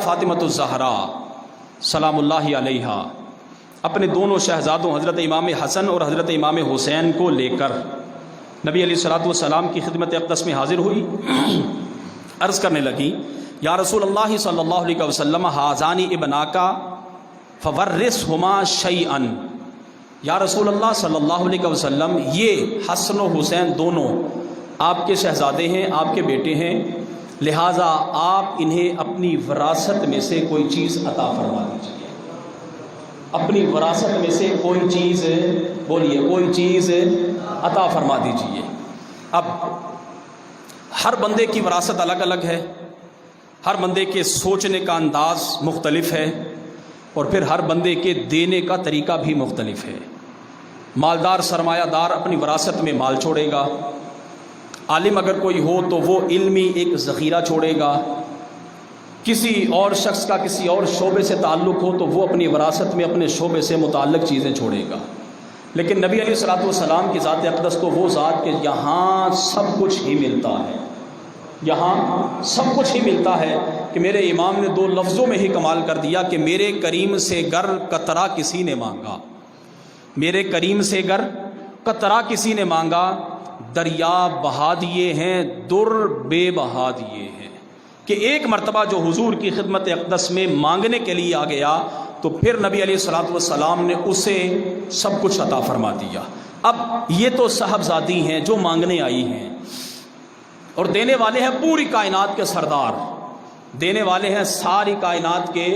فاطمۃ الزہرا سلام اللہ علیہا اپنے دونوں شہزادوں حضرت امام حسن اور حضرت امام حسین کو لے کر نبی علیہ الصلوۃ والسلام کی خدمت اقدس میں حاضر ہوئی. عرض کرنے لگی یا رسول اللہ صلی اللہ علیہ وسلم ہذان ابناکا فورثہما شیئا. یا رسول اللہ صلی اللہ علیہ وسلم یہ حسن و حسین دونوں آپ کے شہزادے ہیں، آپ کے بیٹے ہیں، لہٰذا آپ انہیں اپنی وراثت میں سے کوئی چیز عطا فرما دیجیے. اپنی وراثت میں سے کوئی چیز بولیے، کوئی چیز عطا فرما دیجیے. اب ہر بندے کی وراثت الگ الگ ہے، ہر بندے کے سوچنے کا انداز مختلف ہے، اور پھر ہر بندے کے دینے کا طریقہ بھی مختلف ہے. مالدار سرمایہ دار اپنی وراثت میں مال چھوڑے گا، عالم اگر کوئی ہو تو وہ علمی ایک ذخیرہ چھوڑے گا، کسی اور شخص کا کسی اور شعبے سے تعلق ہو تو وہ اپنی وراثت میں اپنے شعبے سے متعلق چیزیں چھوڑے گا. لیکن نبی علیہ الصلوۃ والسلام کی ذات اقدس تو وہ ذات کہ یہاں سب کچھ ہی ملتا ہے، یہاں سب کچھ ہی ملتا ہے کہ میرے امام نے دو لفظوں میں ہی کمال کر دیا کہ میرے کریم سے گر قطرہ کسی نے مانگا، میرے کریم سے گر قطرہ کسی نے مانگا، دریا بہا دیے ہیں در بے بہا دیے ہیں. کہ ایک مرتبہ جو حضور کی خدمت اقدس میں مانگنے کے لیے آ گیا تو پھر نبی علیہ الصلوۃ والسلام نے اسے سب کچھ عطا فرما دیا. اب یہ تو صاحبزادی ہیں جو مانگنے آئی ہیں، اور دینے والے ہیں پوری کائنات کے سردار، دینے والے ہیں ساری کائنات کے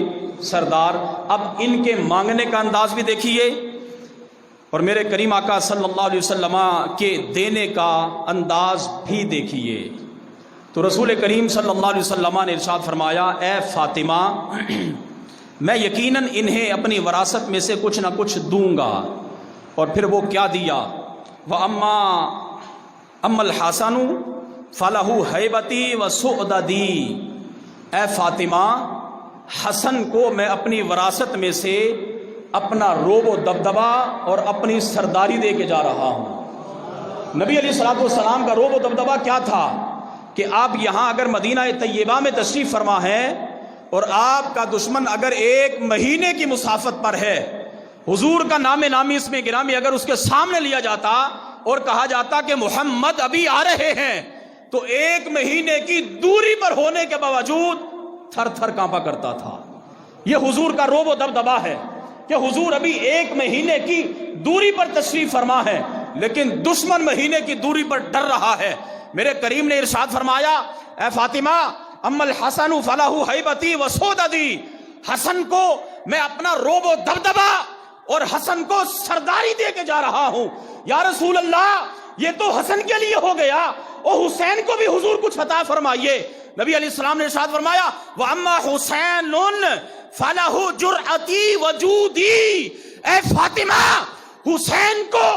سردار. اب ان کے مانگنے کا انداز بھی دیکھیے اور میرے کریم آقا صلی اللہ علیہ وسلم کے دینے کا انداز بھی دیکھیے. تو رسول کریم صلی اللہ علیہ وسلم نے ارشاد فرمایا اے فاطمہ میں یقیناً انہیں اپنی وراثت میں سے کچھ نہ کچھ دوں گا. اور پھر وہ کیا دیا؟ وَأَمَّا الْحَسَنُ فَلَهُ هَيْبَتِي وَسُؤْدَدِي. اے فاطمہ حسن کو میں اپنی وراثت میں سے اپنا روب و دبدبا اور اپنی سرداری دے کے جا رہا ہوں. نبی علیہ الصلوۃ والسلام کا روب و دبدبا کیا تھا کہ آپ یہاں اگر مدینہ طیبہ میں تشریف فرما ہے اور آپ کا دشمن اگر ایک مہینے کی مسافت پر ہے، حضور کا نام نامی اس میں گرامی اگر اس کے سامنے لیا جاتا اور کہا جاتا کہ محمد ابھی آ رہے ہیں، تو ایک مہینے کی دوری پر ہونے کے باوجود تھر تھر کانپا کرتا تھا. یہ حضور کا روب و دبدبا ہے کہ حضور ابھی ایک مہینے کی دوری پر تشریف فرما ہے لیکن دشمن مہینے کی دوری پر ڈر رہا ہے. میرے کریم نے ارشاد فرمایا اے فاطمہ اما الحسن فلہ ہیبتی وسوددی. حسن کو میں اپنا روب و دبدبا اور حسن کو سرداری دے کے جا رہا ہوں. یا رسول اللہ یہ تو حسن کے لیے ہو گیا، اور حسین کو بھی حضور کچھ عطا فرمائیے. نبی علیہ السلام نے ارشاد فرمایا وَأَمَّا حُسَيْنٌ فَلَهُ جُرْأَتِي وَجُودِي. اے فاطمہ حسین کو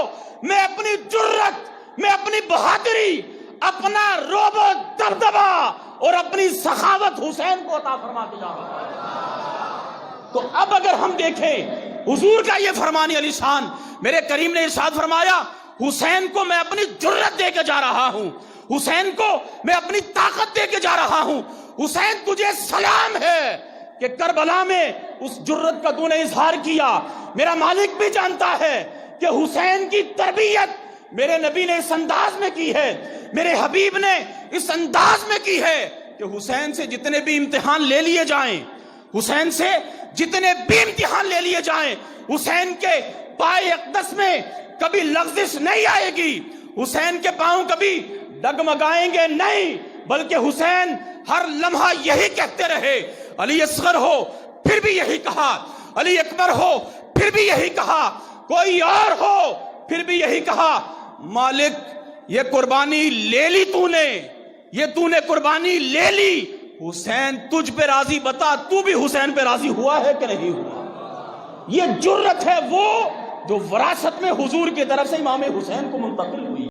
میں اپنی جرت، میں اپنی بہادری، اپنا روب و دبدبا اور اپنی سخاوت حسین کو عطا فرما کے جا رہا ہے. تو اب اگر ہم دیکھیں حضور کا یہ فرمان علی شان، میرے کریم نے ارشاد فرمایا حسین کو میں اپنی جرت دے کے جا رہا ہوں، حسین کو میں اپنی طاقت دے کے جا رہا ہوں. حسین تجھے سلام ہے کہ کربلا میں اس جرت کا تو نے اظہار کیا. میرا مالک بھی جانتا ہے کہ حسین کی تربیت میرے نبی نے اس انداز میں کی ہے، میرے حبیب نے اس انداز میں کی ہے کہ حسین سے جتنے بھی امتحان لے لیے جائیں، حسین سے جتنے بھی امتحان لے لیے جائیں، حسین کے پائے اقدس میں کبھی لغزش نہیں آئے گی، حسین کے پاؤں کبھی ڈگمگائیں گے نہیں، بلکہ حسین ہر لمحہ یہی کہتے رہے. علی اصغر ہو پھر بھی یہی کہا، علی اکبر ہو پھر بھی یہی کہا، کوئی اور ہو پھر بھی یہی کہا مالک یہ قربانی لے لی تو نے، یہ تو نے قربانی لے لی، حسین تجھ پہ راضی، بتا تو بھی حسین پہ راضی ہوا ہے کہ نہیں ہوا. یہ جرت ہے وہ جو وراثت میں حضور کی طرف سے امام حسین کو منتقل